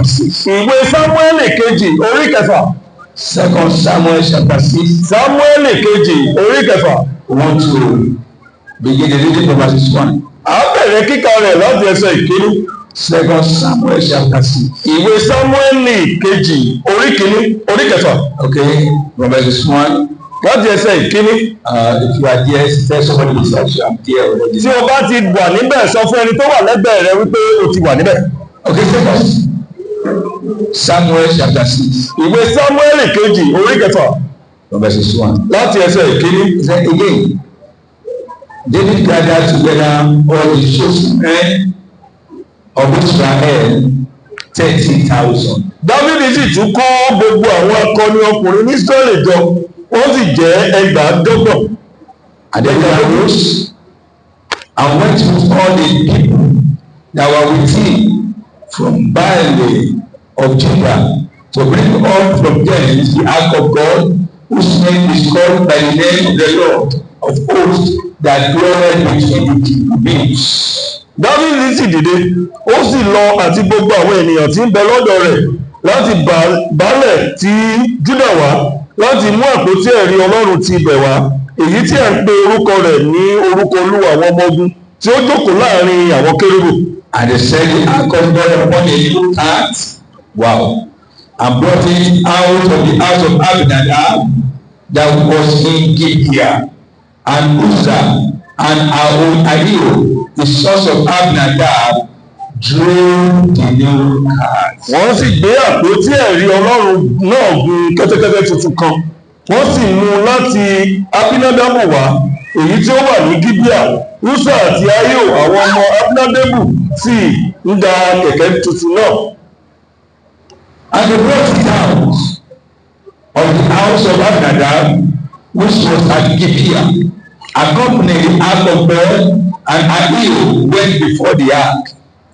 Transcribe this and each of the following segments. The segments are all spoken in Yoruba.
chapter 6. Ìwé Sámúẹ́lì kejì orí kẹfà. 2 Samuel chapter 6. Sámúẹ́lì kejì orí kẹfà. We want to begin the reading from verses 1. À ń bẹ̀rẹ̀ kíkà rẹ̀ láti ẹsẹ̀ ìkíní. 2 Samuel chapter 6. Ìwé Sámúẹ́lì kejì orí kẹfà. Okay, from verses 1. Láti ẹsẹ̀ ìkíní. If you are there, tell somebody beside you, I'm there already. Tí o bá ti wà níbẹ̀, sọ fún ẹni tó wà lẹ́gbẹ̀ẹ́ rẹ wípé o ti wà níbẹ̀. Okay, second Samuel chapter 6. Ìwé Sámúẹ́lì kejì orí kẹfà. From verses 1. Láti ẹsẹ̀ ìkíní. Then again, David gathered together all the chosen men of Israel, 30,000. Dávidi sì tún kó gbogbo àwọn akọni ọkùnrin ní Ísírẹ́lì jọ, wọ́n sì jẹ́ 1,000. And then he arose and went with all the people that were with him from Baaleh of Judah to bring up from thence the Ark of God, whose name is called by the name of the Lord of hosts that dwelleth between the cherubims. Dávidi sì dìde, ó sì lọ àti gbogbo àwọn ènìyàn tí ń bẹ lọ́dọ̀ rẹ̀ láti Baalẹ̀ tí Júdà wá, láti mú àpótí ẹ̀rí Ọlọ́run ti ibẹ̀ wá, èyí tí à ń pe orúkọ rẹ̀ ní orúkọ Olúwa àwọn ọmọ ogun tí ó jókòó láàrin àwọn kérúbù. And they set the Ark of God upon a little cart, wow, and brought it out of the house of Abinadab that was in Gibeah. And Uzzah and Ahio, the sons of Abinadab, drove the new cart. Wọ́n sì gbé àpótí ẹ̀rí Ọlọ́run náà gun kẹ́tẹ́kẹ́tẹ́ tuntun kan, wọ́n sì mú un láti Abinadabu wá, èyí tí ó wà ní Gibeah. Uzzah àti Ahio àwọn ọmọ Abinadabu sì ń da kẹ̀kẹ́ tuntun náà. And they brought it out of the house of Abinadab, which was at Gibeah, accompanied the Ark of God, and Ahio went before the ark.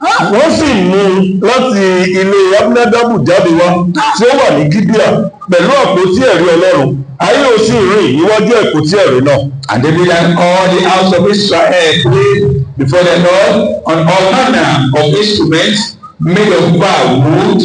Wọ́n sì mú un láti ilé Abinadabu jáde wá tí ó wà ní Gibeah pẹ̀lú àpótí ẹ̀rí Ọlọ́run. Ahio sì rìn níwájú àpótí ẹ̀rí náà. And David and all the house of Israel played before the Lord on all manner of instruments made of wood,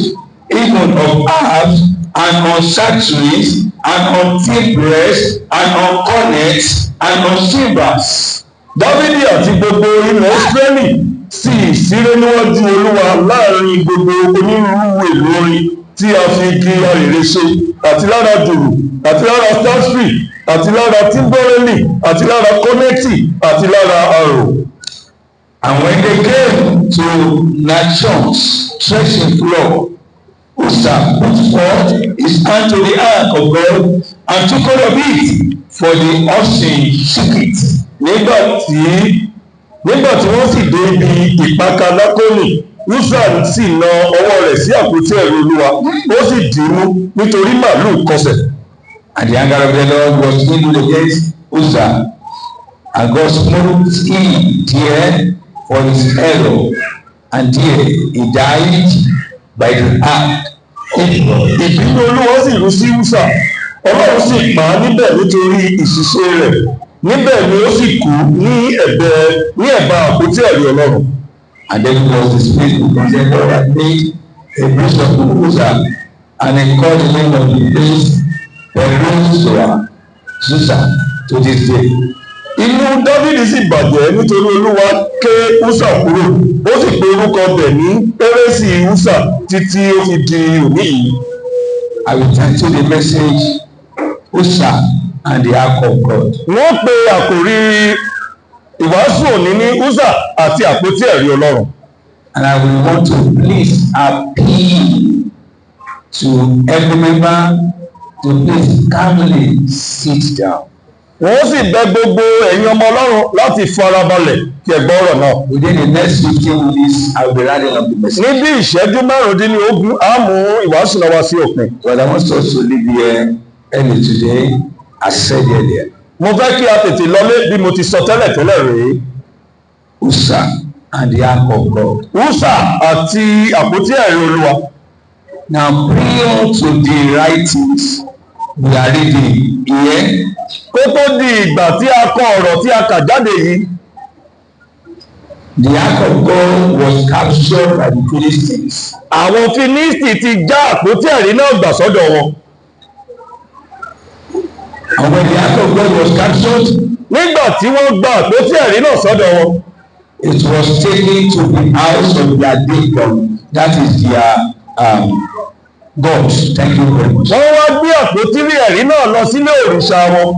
even of harps, and on psalteries, and on timbrels, and on cornets, and on cymbals. Dávidi àti gbogbo ilẹ̀ Ísírẹ́lì sì ṣeré níwájú Olúwa láàrin gbogbo onírúurú èlò orin tí a fi igi arèrè ṣe, àti lára dùrù, àti lára psaltery, àti lára tímbọ́rẹ́lì, àti lára kọ́nẹ́tì, àti lára arò. And when they came to Nachon's threshing floor, Uzzah put forth his hand to the Ark of God and took hold of it, for the oxen shook it. Nígbà tí wọ́n sì dé ibi ìpakà Lákónì, Uzzah sì na ọwọ́ rẹ̀ sí àpótí ẹ̀rí Olúwa, ó sì dìímú nítorí màlúù kọsẹ̀. And the anger of the Lord was kindled against Uzzah, and God smote him there for his error, and there he died by the ark. Ìbínú Olúwa sì rú sí Uzzah, Ọlọ́run sì pa á níbẹ̀ nítorí ìṣìṣe rẹ̀, níbẹ̀ ni ó sì kú ní ẹ̀bá àpótí ẹ̀rí Ọlọ́run. And then was displeased because the Lord had made a bridge of Uzzah, and he called the name of the place Peruzah, Susa, to this day. Inú Dávidi sì bàjẹ́ nítorí Olúwa ké Uzzah kúrò, ó sì pe orúkọ bẹ̀ ní Pérésì Uzzah títí ó fi di òní yìí. I will title the message Uzzah and the Ark of God. Wọ́n pe àkòrí ìwàásù òní ní Uzzah àti àpótí ẹ̀rí Ọlọ́run. And I will want to please appeal to every member to please calmly sit down. Wọ́n sì bẹ̀ gbogbo ẹ̀yin ọmọ Ọlọ́run láti farabalẹ̀ kí ẹ gbọ́ ọ̀rọ̀ náà. Within the next 15 minutes, I will be rounding up the message. Ní bí ìṣẹ́jú 15 á mú ìwàásù náà wá sí òpin. But I want us to leave here early today, as said earlier. Mo fẹ́ kí a tètè lọlé bí mo ti sọ tẹ́lẹ̀ rèé. Uzzah and the Ark of God. Uzzah àti àpótí ẹ̀rí Olúwa. Now, prior to the writings we are reading here, Kó tó di ìgbà tí a kọ ọ̀rọ̀ tí a kà jáde yìí, The Ark of God was captured by the Philistines. Àwọn Fílístì ti já àpótí ẹ̀rí náà gbà sọ́dọ̀ wọn. And when the Ark of God was captured, nígbà tí wọ́n gba àpótí ẹ̀rí náà sọ́dọ̀ wọn, it was taken to the house of their Dagon. That is their God. Thank you very much. wọ́n wá gbé àpótí ẹ̀rí náà lọ sílé òrìṣà wọn.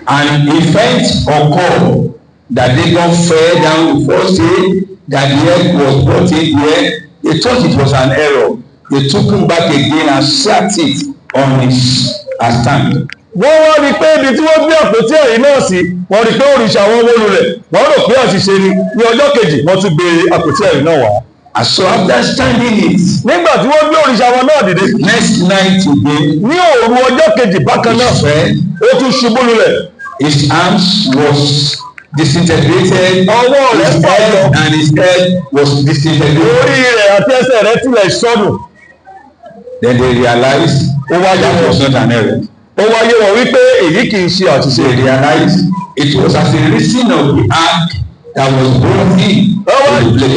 An event occurred that Dagon fell down the first day that the egg was brought in there. They thought it was an error. They took him back again and sat it on his stand. Wọ́n wá rí pé ibi tí wọ́n gbé àpótí ẹ̀rí náà sí, wọ́n rí pé òrìṣà wọn wó lulẹ̀, wọ́n rò pé àṣìṣe ni. Ní ọjọ́ kejì wọ́n tún gbé àpótí ẹ̀rí náà wá. And so after standing it, nígbà tí wọ́n gbé òrìṣà wọn náà dìde, next night again, ní òru ọjọ́ kejì bákan náà, ó tún ṣubú lulẹ̀. His arms was disintegrated, ọwọ́ rẹ̀ fàyọ, and his head was disintegrated. orí rẹ̀ àti ẹsẹ̀ rẹ̀ tilẹ̀ sọnù. Then they realized that was not an error. Ó wáyé wọn wípé èyí kì í ṣe àṣìṣe. They realized it was as a reason of the ark that was brought in. Wọ́n rí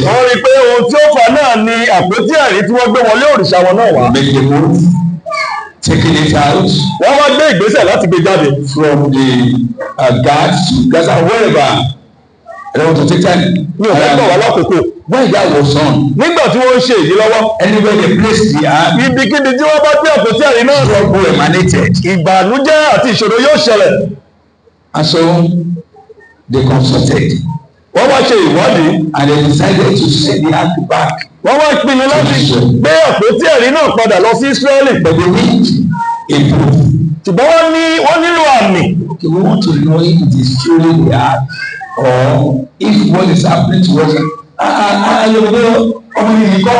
pé ohun tí ó fà náà ni àpótí ẹ̀rí tí wọ́n gbé wọlé òrìṣà wọn náà wá. Make the move, taking it out. Wọ́n wá gbé ìgbésẹ̀ láti gbé jáde. From the guards to Gaza, wherever. I don't want to take time. Mi ò fẹ́ gbọ̀ wá lákòókò. When that was on, nígbà tí wọ́n ń ṣe èyí lọ́wọ́, anywhere they placed the ark, ibikíbi tí wọ́n bá gbé àpótí ẹ̀rí náà, trouble emanated. ìbànújẹ́ àti ìṣòro yóò ṣẹlẹ̀. And so they consulted. Wọ́n wá ṣe ìwádìí. And they decided to send the ark back. Wọ́n wá pinnu láti gbé àpótí ẹ̀rí náà padà lọ sí Ísírẹ́lì. But they need a proof. Ṣùgbọ́n wọ́n nílò àmì. Okay, we want to know if it is truly the ark or if what is happening to us. Ọmọ yìí kọ́.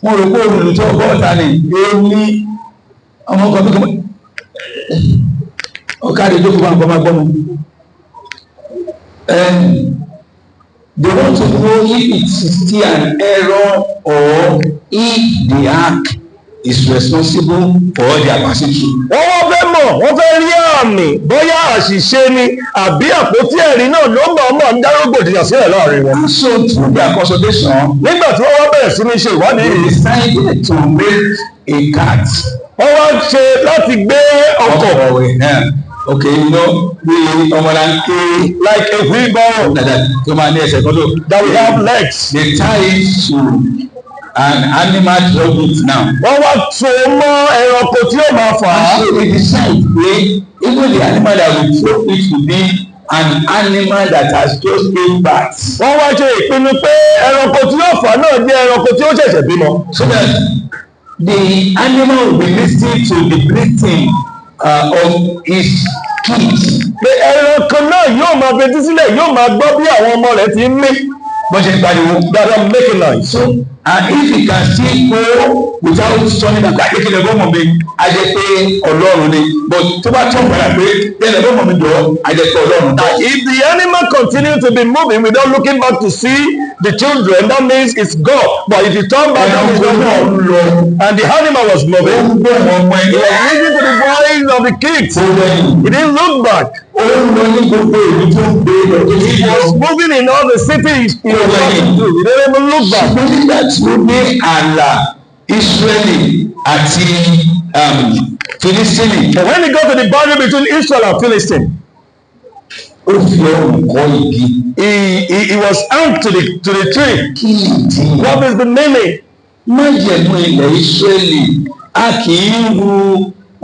Mo rò pé olùtọ́ bọ́ọ̀tà ni èmi ọmọ kan tó kọ́. Ọ̀kadì ló fi wà nǹkan máa gbọ́ mu. They want to know if it is still an error or if the ark is responsible for all their passing through. Wọ́n fẹ́ mọ̀, wọ́n fẹ́ rí àmì bóyá àṣìṣe ni àbí àpótí ẹ̀rí náà ló mọ̀ ń dá rògbòdìyàn sílẹ̀ láàrin wọn. And so through their consultation, nígbà tí wọ́n wá bẹ̀rẹ̀ sí ní ṣe ìwádìí they yìí, decided to make a cart. wọ́n wá ṣe láti gbé ọkọ̀. Okay, you know, bí ọmọlanke like a wheelbarrow tó máa ní ẹsẹ̀ kan tó. that will have legs. They tie it to an animal drug it now. Wọ́n wá so mọ́ ẹranko tí yóò máa fà á. And so they decide pé even the animal that will throw it to be an animal that has just gave birth. Wọ́n wá ṣe ìpinnu pé ẹranko tí yóò fà náà jẹ́ ẹranko tí ó ṣẹ̀ṣẹ̀ bímọ. So that the animal will be listening to the breathing of his kids. Pé ẹranko náà yóò máa fetí sílẹ̀, yóò máa gbọ́ bí àwọn ọmọ rẹ̀ ti ń mí. Bó ṣe ń pariwo. That are making noise. So and if he can still go without turning back pé kí lè bọ́ mọ̀ mi a jẹ́ pé Ọlọ́run ni, but tó bá tún padà pé kí lè bọ́ mọ̀ mi jọ a jẹ́ pé Ọlọ́run. If the animal continue to be moving without looking back to see the children, that means it's God. But if you turn back, that means it's not. And the animal was moving. He was listening to the voice of the kids. He didn't look back. He was moving in all the cities he was passing through. He didn't even look back. Ní ààlà Israeli àti Philistine. And when he got to the boundary between Israel and Philistine, ó fi ọrùn kọ́ igi. He was hung to the tree. Kí nìdí? What is the meaning? Májẹ̀mú ilẹ̀ Israeli a kì í ru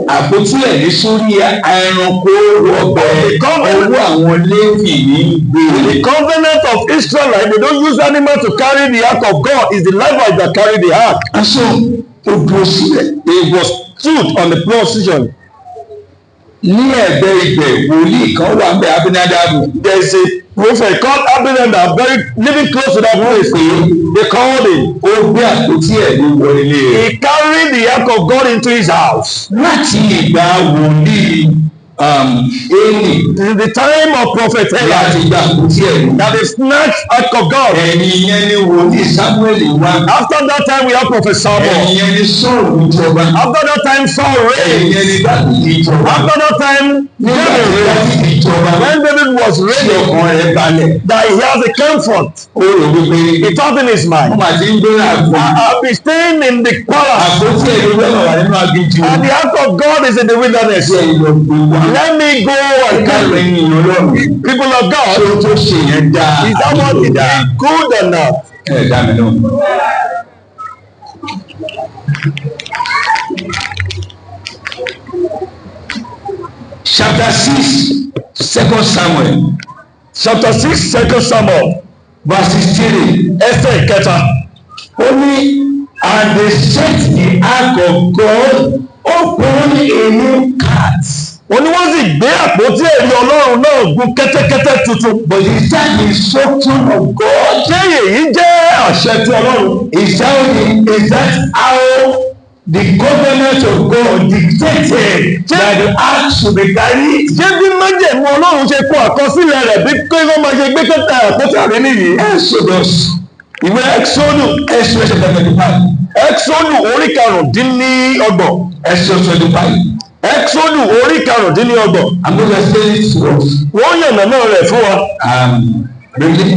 àpótí ẹ̀rí sórí ẹranko ọbẹ̀ owó àwọn Léfì ní gbé. The covenant of Israelite, they don't use animal to carry the ark of God. It's the Levites that carry the ark. And so ó dúró sílẹ̀. He was stood on the position. Ní ẹ̀gbẹ́ ibẹ̀ wòlíì kan wà ń bẹ Abinadabu. There is a prophet called Abinadab very living close to that place. They called him. Ó gbé àpótí ẹ̀rí wọ ilé rẹ̀. He carried the ark of God into his house. Láti ìgbà wòlíì Eli. It is the time of prophet Eli. Láti gba àpótí ẹ̀rí. That is snatched Ark of God. Ẹ̀yìn yẹn ni wòlíì Samuel wá. After that time we have prophet Samuel. Ẹ̀yìn yẹn ni Sọ́ọ̀lù jọba. After that time Saul reigned. Ẹ̀yìn yẹn ni Dáfídì jọba. After that time David reigned. When David was reigning, ọkàn rẹ̀ balẹ̀. that he has a comfort. Ó rò wípé. He thought in his mind. Mo máa ti ń gbé àgbo. I'll be staying in the palace. Àpótí ẹ̀rí lọ́nà wà nínú aginjù. And the Ark of God is in the wilderness. Let me go and carry people of God. Ṣé tó ṣe yẹn dáa? Is that what it is good enough? Ẹ dá mi náà. Chapter 6, 2 Samuel. Chapter 6, 2 Samuel. Verse 3. Ẹsẹ̀ ìkẹta. Ó ní, and they set the ark of God upon a new cart. Ó ní wọ́n sì gbé àpótí ẹ̀rí Ọlọ́run náà gun kẹ́tẹ́kẹ́tẹ́ tuntun. But is that the instruction of God? Ṣé èyí jẹ́ àṣẹ ti Ọlọ́run? Is that how the covenant of God dictated that the ark should be carried? Ṣé bí májẹ̀mú Ọlọ́run ṣe kọ àkọsílẹ̀ rẹ̀ bí pé wọ́n máa ṣe gbé kẹ́tẹ́ àpótí ẹ̀rí nìyí? Exodus. Ìwé Exodus. Exodus chapter 25. Exodus orí karùndínlọ́gbọ̀n. Exodus 25. Exodus orí karùndínlọ́gbọ̀n. I'm going to explain it to us. Wọ́n yànnà náà rẹ̀ fún wa. Briefly.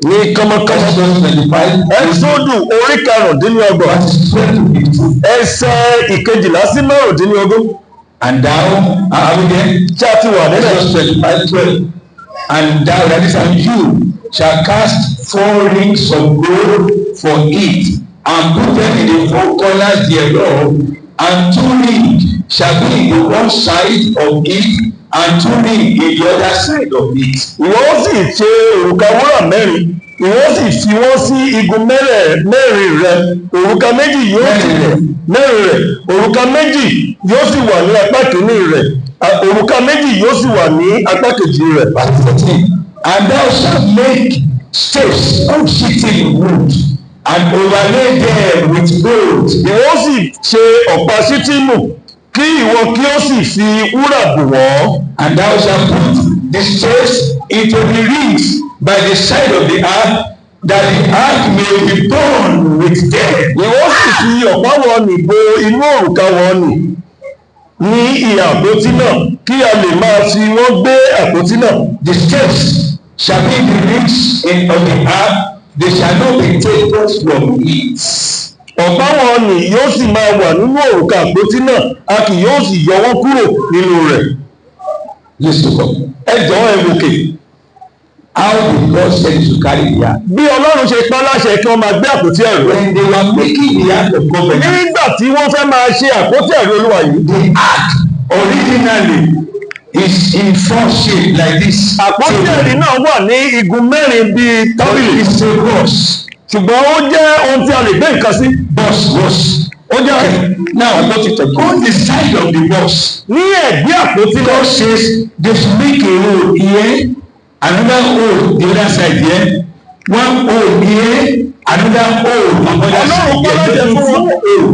Ní kọ́mọkọ́mọ. Exodus 25. Exodus orí karùndínlọ́gbọ̀n. Verses 12 to 15. Ẹsẹ̀ ìkejìlá sí márùndínlógún. And thou, are we there? Ṣé a ti wà nílẹ̀? Exodus 25, 12. And thou, that is, and you shall cast 4 rings of gold for it, and put them in the 4 corners thereof, and 2 rings shall be in the one side of it, and 2 rings in the other side of it. Ìwọ ó sì ṣe òrùka wúrà mẹ́rin, ìwọ ó sì fi wọ́n sí igun mẹ́rin rẹ̀, òrùka méjì yóò sì mẹ́rin rẹ̀, òrùka méjì yóò sì wà ní apá kìíní rẹ̀, òrùka méjì yóò sì wà ní apá kejì rẹ̀. Verse 14. And thou shalt make staves of shittim wood, and overlay them with gold. Ìwọ ó sì ṣe ọ̀pá ṣítìmù, kí ìwọ kí ó sì fi wúrà bò wọ́n. And thou shalt put the staves into the rings by the side of the ark, that the ark may be borne with them. Ìwọ sì fi ọ̀pá wọn nì bo inú òrùka wọn nì ní ìhà àpótí náà, kí a lè máa fi wọ́n gbé àpótí náà. The staves shall be the rings of the ark, they shall not be taken from it. Ọ̀pá wọn nì yóò sì máa wà nínú òrùka àpótí náà, a kì yóò sì yọ wọ́n kúrò nínú rẹ̀. Listen to Ẹ jọ̀ọ́ ẹ wòkè. how did God send to carry the ark? Bí Ọlọ́run ṣe pa láṣẹ kí wọ́n máa gbé àpótí ẹ̀rí. When they were making the ark of covenant, Nígbà tí wọ́n fẹ́ máa ṣe àpótí ẹ̀rí Olúwa yìí. the ark originally is in 4 shape like this. Àpótí ẹ̀rí náà wà ní igun mẹ́rin bíi tábìlì. It's a box. Ṣùgbọ́n ó jẹ́ ohun tí a lè gbé nǹkan sí. Box. Ó jẹ́ Now, on the side of the box, ní ẹ̀gbẹ́ àpótí God náà. says they should make a hole here, another hole the other side here, one hole here, another hole on the other side here.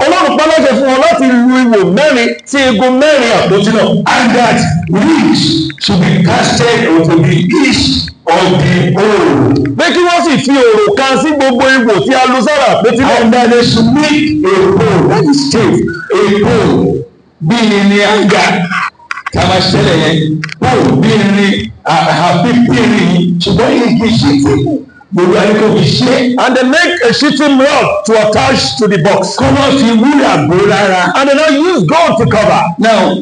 Ọlọ́run pálọ́jẹ fún wọn láti lu ihò mẹ́rin sí igun mẹ́rin àpótí náà. And that rings should be casted onto the east of the hole. Pé kí wọ́n sì fi òrùka sí gbogbo ihò tí a lu sára àpótí náà. And that they should make a hole, that is safe, a hole, bí ní àga tí a máa ṣẹlẹ̀ yẹn, hole bí ní àpípìrì, ṣùgbọ́n yìí kì í ṣe tí gbogbo àyíkò fi ṣe. And they make a shittim rod to attach to the box. Kọ́ wọ́n fi wúrà bò rárá. And they now use gold to cover. Now,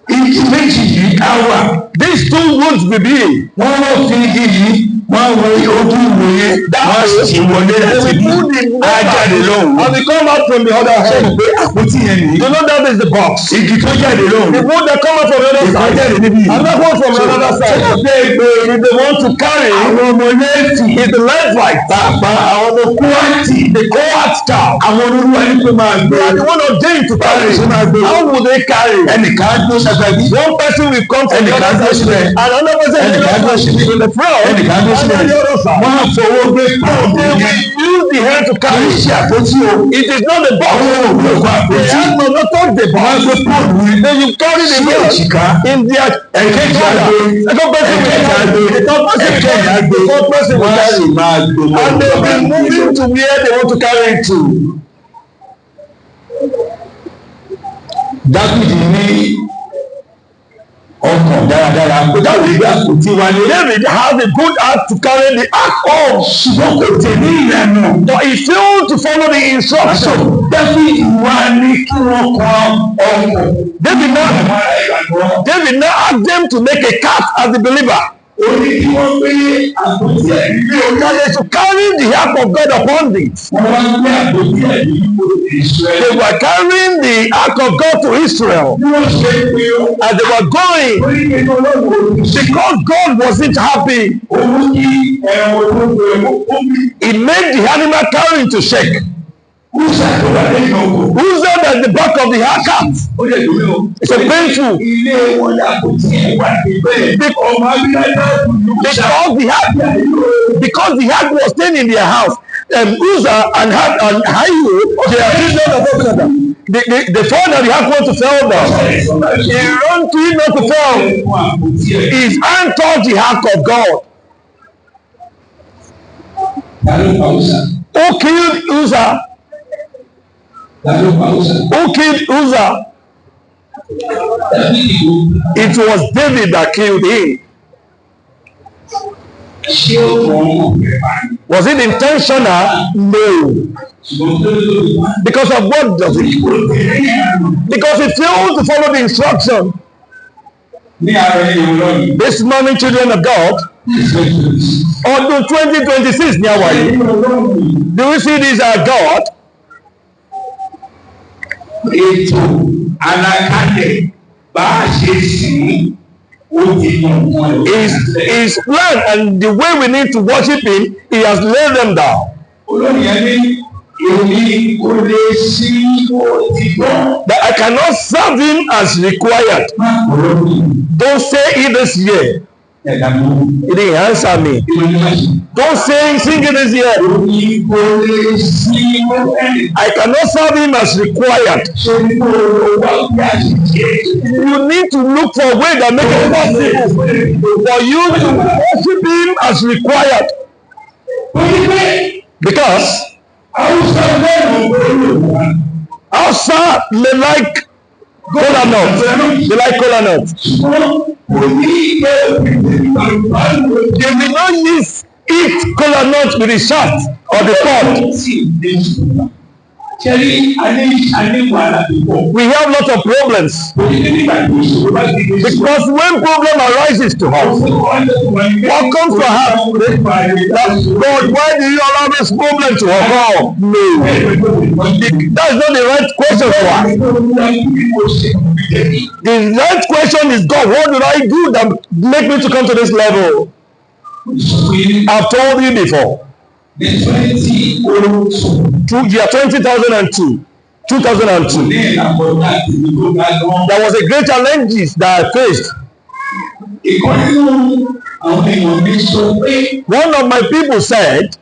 igi méjì yìí á wà. These 2 woods will be. Wọ́n fi igi yìí, wọ́n wo ojú ìwòye, wọ́n sì wọlé láti bí ajáde lóhùn. And they come out from the other Ṣé hand. o pé àpótí yẹn nìyí? You know that is the box. Igi tó jáde lóhùn. The wood that come out from the other Ìkan side. jáde níbí yìí. Another one from the other side. Ṣé o pé ìgbé If they want to carry, àwọn ọmọ lẹ́ẹ̀tì is the Levite. pàápàá àwọn ọmọ kúwàtì, The Kohat cow. àwọn olúwa ní pé máa gbé. They are the one ordained to carry. Ṣé máa gbé? How will they carry? Ẹnìkan á dúró ṣàgbàgbé. One person will come from the Ẹnìkan á other dúró side. síbẹ̀. And another person Ẹnìkan á dúró síbẹ̀. in the front. Ẹnìkan á dúró And síbẹ̀. on the other side. Wọ́n á fọwọ́ gbé pọ́ọ̀mù They yẹn. will use the hand to carry. Kì í ṣe àpótí o. It is not the box. Àwọn òwúrò àpótí. The hand must not touch the box. Wọ́n gbé Pọ́ọ̀lù yẹn. Then you carry the Sí box èjìká. in their Ẹ̀kejì àgbé. Second person will carry. The third person will carry. The fourth person will Wọ́n carry. sì máa gbogbo. And they will be moving to where they want to carry it to. Dáfídì ní ọkàn dáradára. Kò dáwọ́ ìgbà kò tí wá ní. David has a good heart to carry the ark of. Ṣùgbọ́n kò tẹ̀lé ìlànà. But he failed to follow the instruction. Dáfídì wá ní kí wọ́n kan ọkọ̀. David now asked them to make a cart as the believer. Ó ní kí wọ́n gbé àpótí ẹ̀rí lé orí. That they should carry the ark of God upon it. Wọ́n wá gbé àpótí ẹ̀rí lé Israẹli. They were carrying the ark of God to Israel. Bí wọ́n ṣe pé ó. As they were going, Orí kí Ọlọ́run ò ní. because God wasn't happy, Òun kí ẹran olóńgbò ẹ̀wọ̀n ó bí. he made the animal carrying to shake. Uzzah tó wà lẹ́yìn ọkọ̀. Uzzah at the back of the cart. Ó lè dùn mí o. It's a painful. Ilé wọn àpótí ẹ̀ wá níbẹ̀. Ọmọ Abíyáná Because the ark was staying in their house. Uzzah and Ahiyo, they are children of Abinadab. The father of the ark want to fall down. He ran to him not to fall. His hand touched the ark of God. Who killed Uzzah? Who killed Uzzah? It was David that killed him. Was it intentional? No. Because of what does it? Because he failed to follow the instruction. This morning, children of God, ọdún 2026 ní àwa yìí. Do we see this as God? Ètò àlàkalẹ̀ bá a ṣe sí His plan and the way we need to worship him, he has laid them down. That I cannot serve him as required. Don't say it this year. He didn't answer me. Don't say sing it this year. I cannot serve him as required. You need to look for a way that makes it possible for you to worship him as required. Because outside they like kola nut. They like kola nut. They will not eat kola nut with the shaft or the pod. We have lots of problems because when problem arises to us, what comes to us? God, why do you allow this problem to occur? No, that's not the right question to ask. The right question is, God, what did I do that make me to come to this level? I've told you before. Year 2002, there was a great challenges that I faced. One of my people said,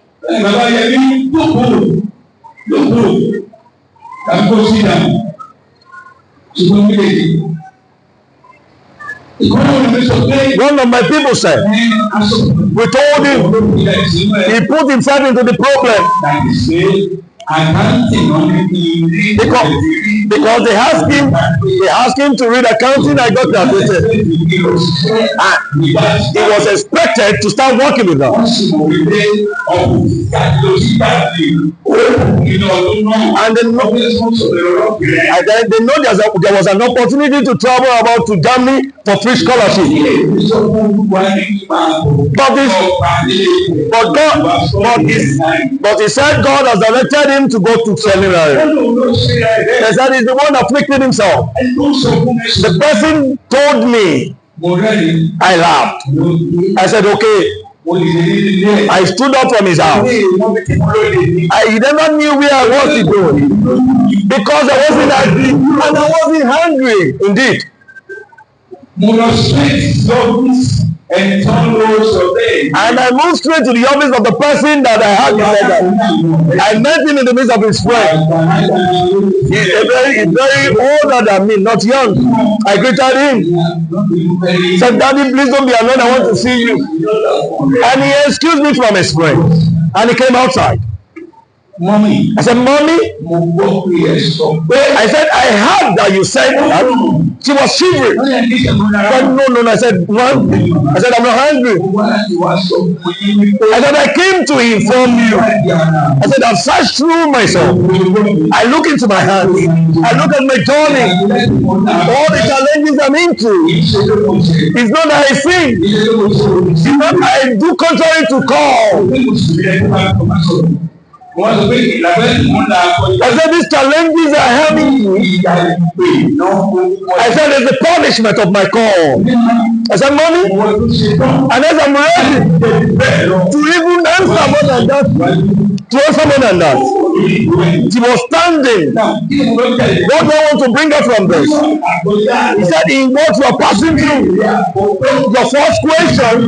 one of my people said, we told him, he put himself into the problem. Because they asked him to read accounting. I got graduated. He was expected to start working with them. And they know there was an opportunity to travel about to Germany for free scholarship. But he said God has directed him to go to seminary. He said he's the one afflicting himself. The person told me, I laughed. I said, okay. I stood up from his house. He never knew where I was to go because I wasn't angry and I wasn't hungry. Indeed. And I moved straight to the office of the person that I had before that. I met him in the midst of his friends. He's very older than me, not young. I greeted him. Said, Daddy, please don't be alone. I want to see you. And he excused me from his friends. And he came outside. Mommy. I said, Mommy. I said, I heard that you said that. She was shivering. I said, no. I said, what? I said, I'm not hungry. I said, I came to inform you. I said, I've searched through myself. I look into my hands. I look at my journey. All the challenges I'm into. It's not that I sin. It's not that I do contrary to call. I said, these challenges are having me. I said, it's the punishment of my call. I said, Mommy, and as I'm ready to even answer more than that, she was standing. What do I want to bring her from this? He said, in what you are passing through, your first question,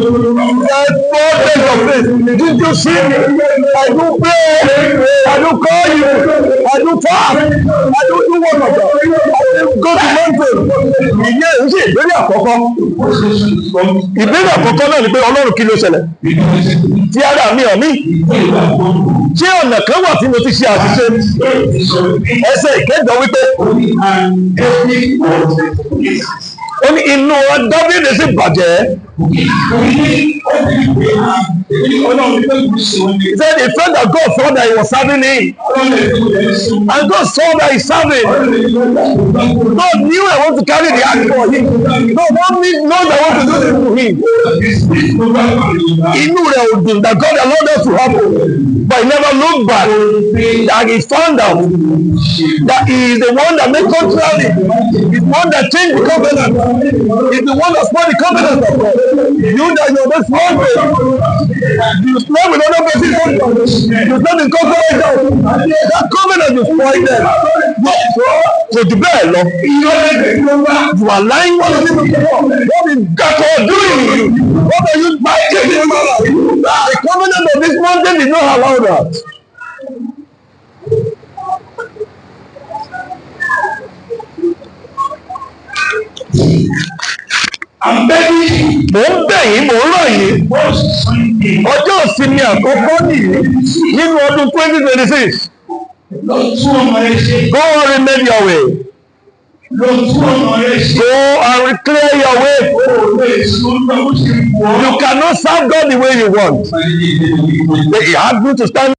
that 4 days of this, did you see me? I do pray, I do call you, I do fast, I do what of God. I go to mountain. Ìyẹn ń ṣe ìbéèrè àkọ́kọ́. Ìbéèrè àkọ́kọ́ náà ni pé Ọlọ́run kí ló ṣẹlẹ̀? Tí ara mi hàn mí. Ṣé ọ̀nà kan wà tí mo ti ṣe àṣìṣe? Ẹsẹ̀ ìkẹjọ wípé ó ní inú Dáfídì sì bàjẹ́. He said he felt that God saw that he was serving him. And God saw that he's serving. God knew I want to carry the act for him. No, God knows I want to do this for him. He knew that God allowed that to happen. But he never looked back. And he found out that he is the one that made contrary. He's the one that changed the covenant. He's the one that spoiled the covenant of God. You that you're this one day. You slept with other people. You slept in covenant. That covenant you spoiled them. So the bell, you are lying one of them. What is God doing to you? What are you fighting? The covenant of this mountain did not allow that. Mo ń bẹ̀ yín, mo ń rọ̀ yín. Ọjọ́ ìsinmi àkọ́kọ́ nìyí nínú ọdún 2026. Go and remain your way. Go and clear your way. You cannot serve God the way you want. They ask you to stand.